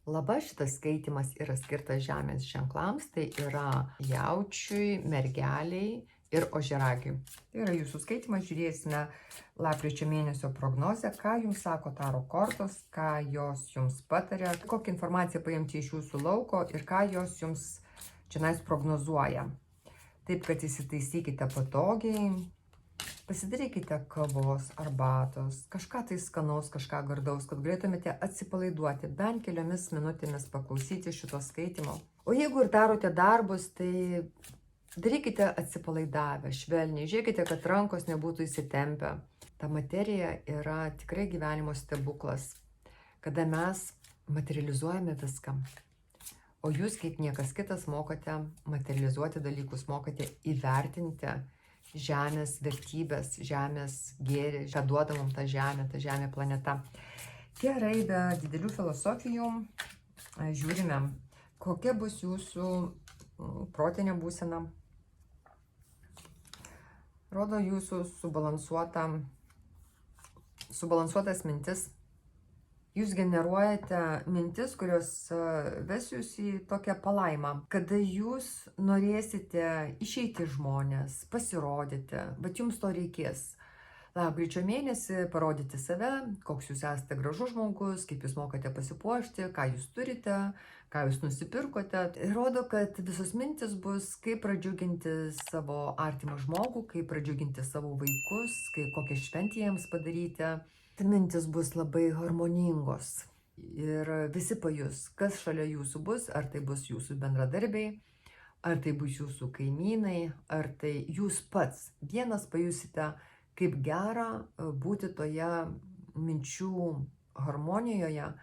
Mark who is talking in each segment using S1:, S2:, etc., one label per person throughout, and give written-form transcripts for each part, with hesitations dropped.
S1: Laba, šitas skaitimas yra skirtas žemės ženklams, tai yra jaučiui, mergeliai ir ožiaragiui. Tai yra jūsų skaitimas, žiūrėsime lapkričio mėnesio prognozę, ką jums sako taro kortos, ką jos jums pataria, kokią informaciją paimti iš jūsų lauko ir ką jos jums čionais prognozuoja. Taip, kad įsitaisykite patogiai. Pasidarykite kavos, arbatos, kažką tai skanaus, kažką gardaus, kad galėtumėte atsipalaiduoti, bent keliomis minutėmis paklausyti šito skaitimo. O jeigu ir darote darbus, tai darykite atsipalaidavę, švelniai, žiūrėkite, kad rankos nebūtų įsitempę. Ta materija yra tikrai gyvenimo stebuklas, kada mes materializuojame viską. O jūs, kaip niekas kitas, mokate materializuoti dalykus, mokate įvertinti žemės vertybės, žemės gėrį, ką duoda mums ta žemė planeta. Gerai, be didelių filosofijų žiūrime, kokia bus jūsų protinė būsena. Rodo jūsų subalansuotas mintis. Jūs generuojate mintis, kurios ves jūs į tokią palaimą, kada jūs norėsite išeiti žmonės, pasirodyti, bet jums to reikės. Lapkričio mėnesį parodyti save, koks jūs esate gražus žmogus, kaip jūs mokate pasipuošti, ką jūs turite, ką jūs nusipirkote. Ir rodo, kad visos mintis bus, kaip pradžiuginti savo artimą žmogų, kaip pradžiuginti savo vaikus, kokią šventę jiems padaryti. Mintis bus labai harmoningos ir visi pajus, kas šalia jūsų bus, ar tai bus jūsų bendradarbiai, ar tai bus jūsų kaimynai, ar tai jūs pats. Vienas pajusite, kaip gera būti toje minčių harmonijoje,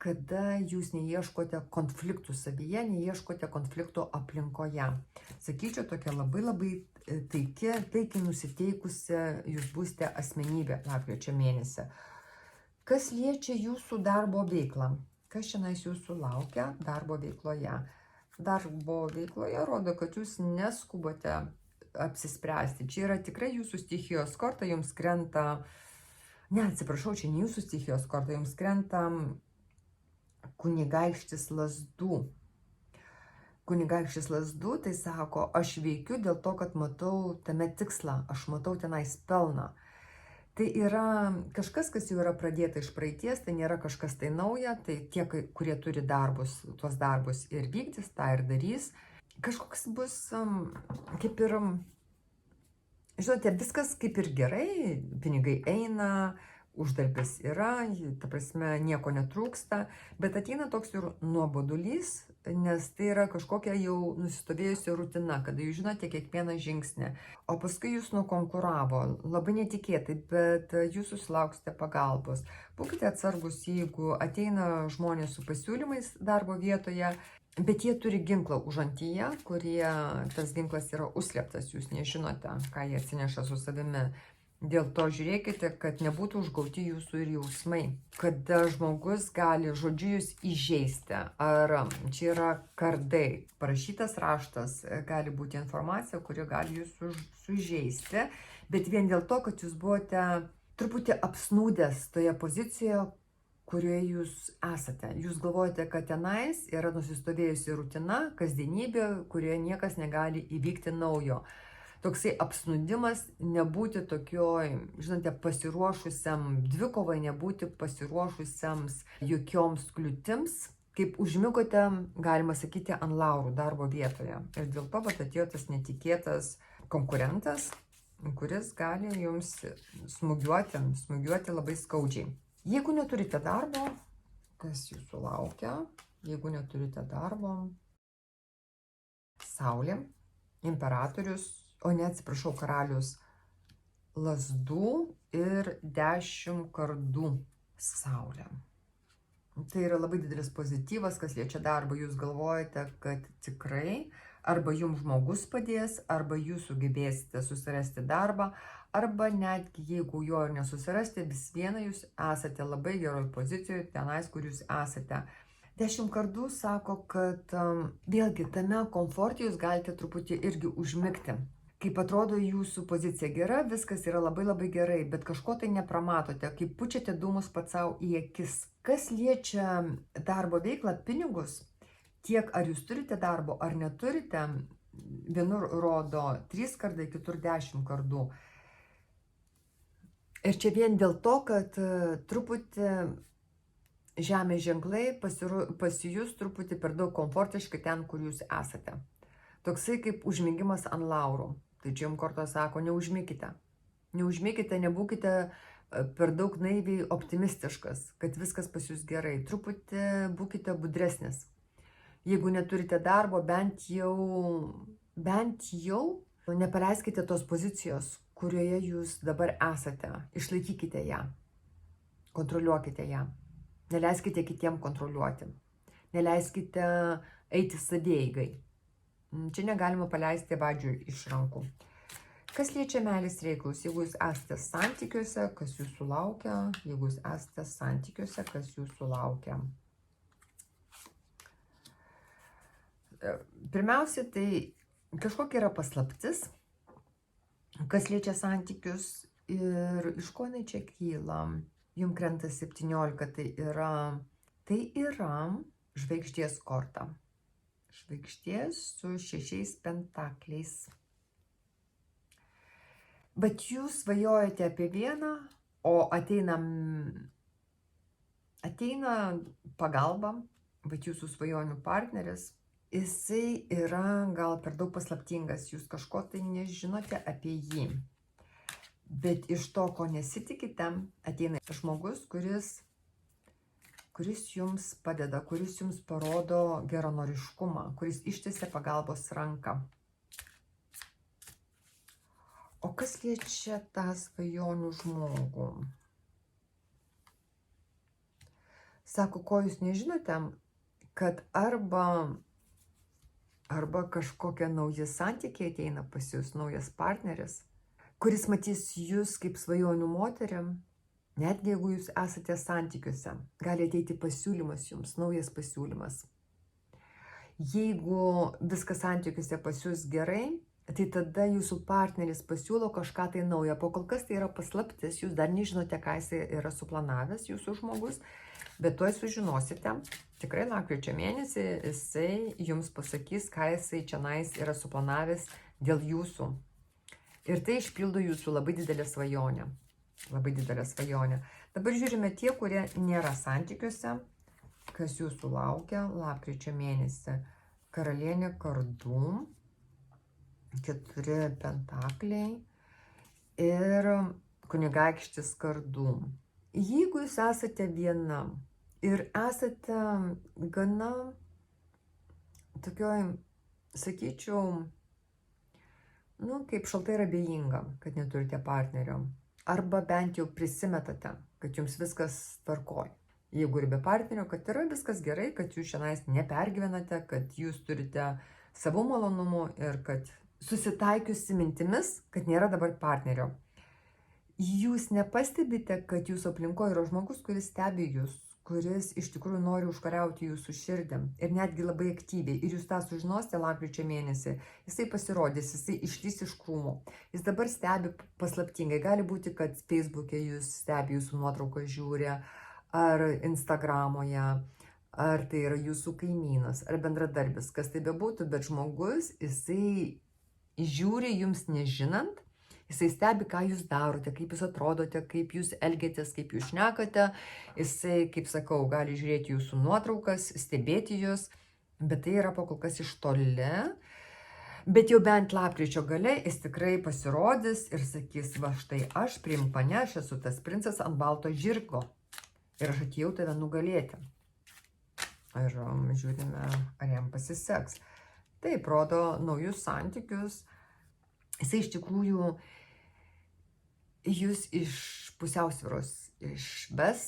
S1: kada jūs neieškote konfliktų savyje, neieškote konfliktų aplinkoje. Sakyčiau, tokia labai taikiai nusiteikusi jūs būsite asmenybė lapkričio mėnesį. Kas liečia jūsų darbo veiklą? Kas šiandien jūsų laukia darbo veikloje? Darbo veikloje rodo, kad jūs neskubate apsispręsti. Čia yra tikrai jūsų stichijos korta, jums krenta, čia ne jūsų stichijos korta, jums krenta kunigaikštis lazdų. Kunigaikštis lazdų tai sako, aš veikiu dėl to, kad matau tame tikslą, aš matau tenais pelną. Tai yra kažkas, kas jau yra pradėta iš praeities, tai nėra kažkas tai nauja, tai tie, kurie turi darbus, tuos darbus ir vykdys, tą ir darys. Kažkoks bus kaip ir, žinote, viskas kaip ir gerai, pinigai eina, uždarbis yra, ta prasme, nieko netrūksta, bet ateina toks ir nuobodulys, nes tai yra kažkokia jau nusistovėjusi rutina, kada jūs žinote kiekvieną žingsnį. O paskui jūs nukonkuravo, labai netikėtai, bet jūs susilauksite pagalbos. Būkite atsargus, jeigu ateina žmonės su pasiūlymais darbo vietoje, bet jie turi ginklą užantyje, tas ginklas yra užslėptas, jūs nežinote, ką jie atsineša su savimi. Dėl to žiūrėkite, kad nebūtų užgauti jūsų ir jausmai, kada žmogus gali žodžiu jūs įžeisti, ar čia yra kardai. Parašytas raštas gali būti informacija, kuri gali jūs sužeisti, bet vien dėl to, kad jūs buvote truputį apsnūdęs toje pozicijoje, kurioje jūs esate. Jūs galvojate, kad tenais yra nusistovėjusi rutina, kasdienybė, kurioje niekas negali įvykti naujo. Toksai apsnūdimas, nebūti tokioj, žinote, pasiruošusiam dvikovai, nebūti pasiruošusiams jokioms kliūtims, kaip užmigote, galima sakyti, ant laurų darbo vietoje. Ir dėl to atėjo tas netikėtas konkurentas, kuris gali jums smūgiuoti labai skaudžiai. Jeigu neturite darbo, kas jūsų laukia? Jeigu neturite darbo, Saulė, imperatorius, karalius lazdų ir 10 kardų Saulė. Tai yra labai didelis pozityvas, kas liečia darbą. Jūs galvojate, kad tikrai arba jums žmogus padės, arba jūs sugebėsite susirasti darbą, arba netgi jeigu jo ir nesusirasti, vis viena jūs esate labai geroj pozicijoje tenais, kur jūs esate. 10 kardų sako, kad vėlgi tame komforte jūs galite truputį irgi užmigti. Kaip atrodo jūsų pozicija gera, viskas yra labai labai gerai, bet kažko tai nepramatote, kaip pučiate dūmus pats savo į akis. Kas liečia darbo veiklą, pinigus, tiek ar jūs turite darbo ar neturite, vienur rodo 3 kardai, kitur 10 kardų. Ir čia vien dėl to, kad truputį žemės ženklai pasijus truputį per daug komfortiškai ten, kur jūs esate. Toksai kaip užmigimas ant laurų. Tai čia jums kortos sako, neužmykite. Neužmykite, nebūkite per daug naiviai optimistiškas, kad viskas pas jūs gerai. Truputį būkite budresnis. Jeigu neturite darbo, bent jau nepaleiskite tos pozicijos, kurioje jūs dabar esate. Išlaikykite ją. Kontroliuokite ją. Neleiskite kitiem kontroliuoti. Neleiskite eiti savieigai. Čia negalima paleisti vadžių iš rankų. Kas liečia meilės reikalus, jeigu jūs esate santykiuose, kas jūsų laukia, jeigu jūs esate santykiuose, kas jūsų laukia. Pirmiausia, tai kažkokia yra paslaptis, kas liečia santykius ir iš ko jinai čia kyla. Jums krenta 17, tai yra žvaigždės korta. Žvaigždės su 6 pentakliais. Bet jūs svajojate apie vieną, o ateina pagalba, bet jūsų svajonių partneris, jisai yra gal per daug paslaptingas, jūs kažko tai nežinote apie jį. Bet iš to, ko nesitikite, ateina žmogus, kuris jums padeda, kuris jums parodo geranoriškumą, kuris ištiesia pagalbos ranką. O kas liečia tą svajonių žmogų? Sako, ko jūs nežinote, kad arba kažkokie nauji santykiai ateina pas jūs, naujas partneris, kuris matys jūs kaip svajonių moterim. Netgi jeigu jūs esate santykiuose, gali ateiti pasiūlymas jums, naujas pasiūlymas. Jeigu viskas santykiuose pas jūs gerai, tai tada jūsų partneris pasiūlo kažką tai naujo. Po kol kas tai yra paslaptis, jūs dar nežinote, ką jis yra suplanavęs, jūsų žmogus, bet tuoj sužinosite. Tikrai lapkričio mėnesį jisai jums pasakys, ką jisai čionais yra suplanavęs dėl jūsų. Ir tai išpildo jūsų labai didelę svajonę. Labai didelė svajonė. Dabar žiūrime tie, kurie nėra santykiuose, kas jūsų laukia lapkričio mėnesį. Karalienė kardų, 4 pentakliai ir kunigaikštis kardų. Jeigu jūs esate viena ir esate gana tokioj, sakyčiau, kaip šaltai ir abejinga, kad neturite partnerio. Arba bent jau prisimetate, kad jums viskas tvarkoj. Jeigu ir be partnerio, kad yra viskas gerai, kad jūs šiandien nepergyvenate, kad jūs turite savo malonumų ir kad susitaikiusi mintimis, kad nėra dabar partnerio. Jūs nepastebite, kad jūsų aplinkoje yra žmogus, kuris stebi jūs, kuris iš tikrųjų nori užkariauti jūsų širdį ir netgi labai aktyviai. Ir jūs tą sužinosite lapkričio mėnesį. Jisai pasirodys, jisai išlys iš krūmų. Jis dabar stebi paslaptingai. Gali būti, kad Facebook'e jūs stebi, jūsų nuotrauką žiūri, ar Instagramoje, ar tai yra jūsų kaimynas, ar bendradarbis, kas tai bebūtų, bet žmogus, jisai žiūri jums nežinant. Jisai stebi, ką jūs darote, kaip jūs atrodote, kaip jūs elgiatės, kaip jūs šnekate. Jisai, kaip sakau, gali žiūrėti jūsų nuotraukas, stebėti jūs, bet tai yra po kol kas iš toli. Bet jau bent lapkričio gale jis tikrai pasirodys ir sakys, va štai aš priimk mane, aš esu tas princas ant balto žirgo ir aš atėjau tave nugalėti. Ir žiūrime, ar jam pasiseks. Taip, rodo naujus santykius. Jisai iš tikrųjų jūs iš pusiausvyros išves,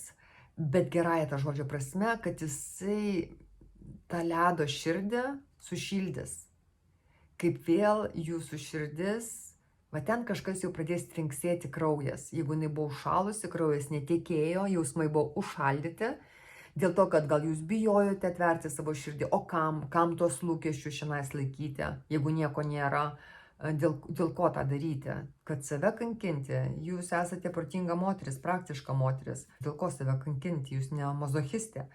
S1: bet gerąją tą žodžio prasme, kad jisai tą ledo širdį sušildys. Kaip vėl jūsų širdis, va ten kažkas jau pradės trinksėti kraujas. Jeigu jinai buvo užšalusi, kraujas netekėjo, jausmai buvo užšaldyti, dėl to, kad gal jūs bijojote atverti savo širdį, o kam tuos lūkesčius šiandien laikyti, jeigu nieko nėra. dėl ko tą daryti, kad save kankinti. Jūs esate protinga moteris, praktiška moteris. Dėl ko save kankinti, jūs ne mazochistė.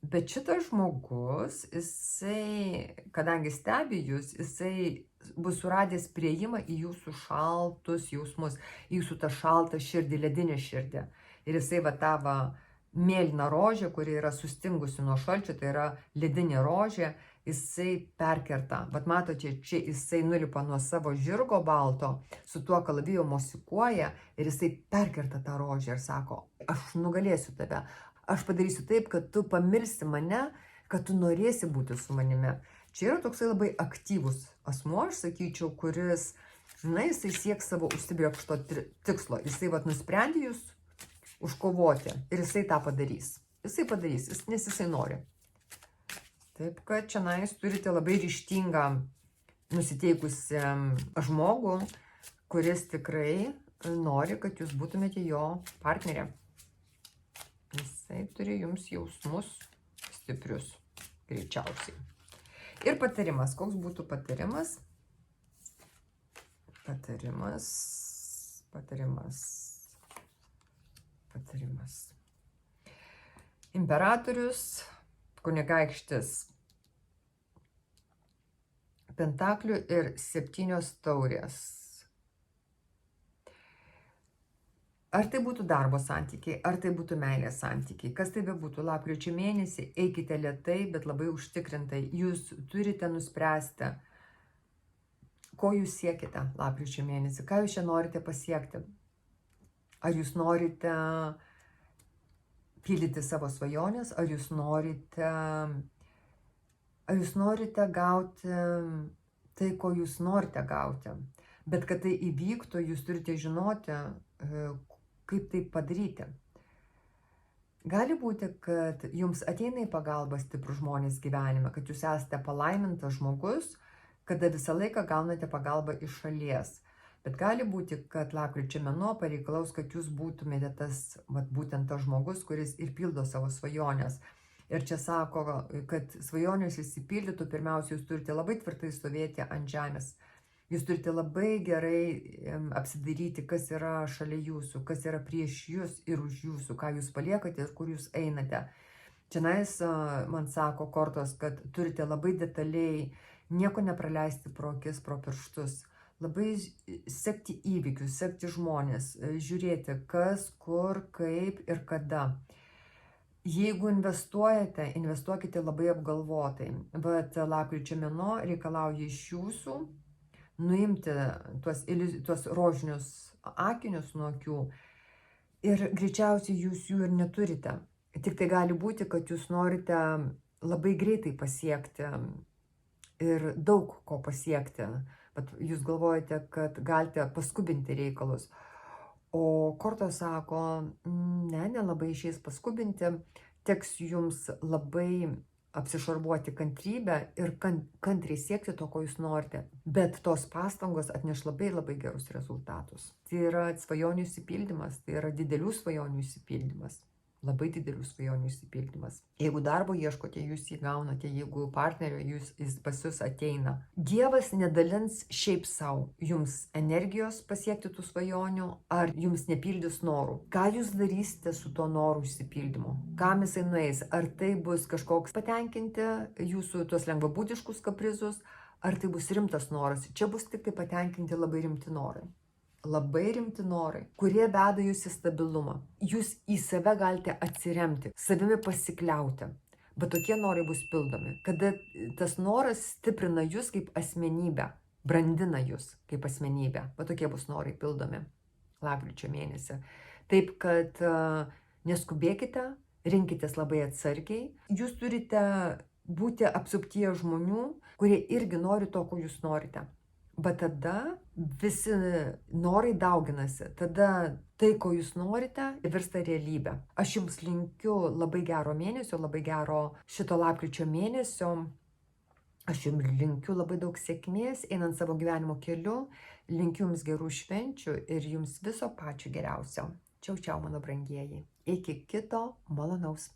S1: Bet šitas žmogus, jisai, kadangi stebi jūs, jisai bus suradęs prieimą į jūsų šaltus jausmus, į jūsų tą šaltą širdį, ledinę širdį. Ir jisai va tą va mėlyną rožę, kuri yra sustingusi nuo šalčio, tai yra ledinė rožė, jisai perkerta. Bet matote, čia jisai nulipa nuo savo žirgo balto, su tuo kalavijo mosikuoja ir jisai perkerta tą rožę ir sako, aš nugalėsiu tave. Aš padarysiu taip, kad tu pamirsi mane, kad tu norėsi būti su manimi. Čia yra toksai labai aktyvus asmuo, aš sakyčiau, kuris, jisai sieks savo užsibrėžto tikslo. Jisai nusprendė jūs užkovoti ir jisai tą padarys. Jisai padarys, nes jisai nori. Taip, kad čia turite labai ryžtingą nusiteikusi žmogų, kuris tikrai nori, kad jūs būtumėte jo partnerė. Jisai turi jums jausmus stiprius, greičiausiai. Ir patarimas. Koks būtų patarimas? Patarimas. Imperatorius, kunigaikštis pentaklių ir 7 taurės. Ar tai būtų darbo santykiai, ar tai būtų meilės santykiai, kas tai bebūtų, lapkričio mėnesį, eikite lėtai, bet labai užtikrintai. Jūs turite nuspręsti, ko jūs siekite lapkričio mėnesį, ką jūs čia norite pasiekti. Ar jūs norite pildyti savo svajonės, ar jūs norite gauti tai, ko jūs norite gauti. Bet kad tai įvyktų, jūs turite žinoti, kaip tai padaryti. Gali būti, kad jums ateina į pagalbą stiprus žmonės gyvenime, kad jūs esate palaimintas žmogus, kada visą laiką gaunate pagalbą iš šalies. Bet gali būti, kad lapkričio mėnuo pareikalaus, kad jūs būtumėte būtent tas žmogus, kuris ir pildo savo svajonės. Ir čia sako, kad svajonės įsipildytų, pirmiausia, jūs turite labai tvirtai stovėti ant žemės. Jūs turite labai gerai apsidaryti, kas yra šalia jūsų, kas yra prieš jūs ir už jūsų, ką jūs paliekate ir kur jūs einate. Čia man sako kortos, kad turite labai detaliai nieko nepraleisti pro akis, pro pirštus. Labai sekti įvykius, sekti žmonės, žiūrėti kas, kur, kaip ir kada. Jeigu investuojate, investuokite labai apgalvotai. Bet lapkričio mėnuo reikalauja iš jūsų nuimti tuos rožinius akinius nuo akių ir greičiausiai jūs jų ir neturite. Tik tai gali būti, kad jūs norite labai greitai pasiekti ir daug ko pasiekti. Bet jūs galvojate, kad galite paskubinti reikalus. O kortos sako, nelabai išeis paskubinti, teks jums labai apsišarvuoti kantrybę ir kantriai siekti to, ko jūs norite. Bet tos pastangos atneš labai gerus rezultatus. Tai yra svajonių išsipildymas, tai yra didelių svajonių išsipildymas. Labai didelių svajonių išsipildymas. Jeigu darbo ieškote, jūs jį gaunate, jeigu partnerio jis pas jūs ateina. Dievas nedalins šiaip savo jums energijos pasiekti tų svajonių, ar jums nepildys norų. Ką jūs darysite su tuo norų išsipildymu? Kam jisai nueis? Ar tai bus kažkoks patenkinti jūsų tuos lengvabūdiškus kaprizus, ar tai bus rimtas noras? Čia bus tik tai patenkinti labai rimti norai. Labai rimti norai, kurie veda jūs į stabilumą. Jūs į save galite atsiremti, savimi pasikliauti. Bet tokie norai bus pildomi. Kada tas noras stiprina jūs kaip asmenybę, brandina jūs kaip asmenybę. Bet tokie bus norai pildomi lapkričio mėnesį. Taip, kad neskubėkite, rinkitės labai atsargiai. Jūs turite būti apsuptyje žmonių, kurie irgi nori to, ko jūs norite. Bet tada visi norai dauginasi, tada tai, ko jūs norite, virsta realybę. Aš jums linkiu labai gero mėnesio, labai gero šito lapkričio mėnesio. Aš jums linkiu labai daug sėkmės, einant savo gyvenimo keliu. Linkiu jums gerų švenčių ir jums viso pačio geriausio. Čiau, mano brangieji. Iki kito malonaus.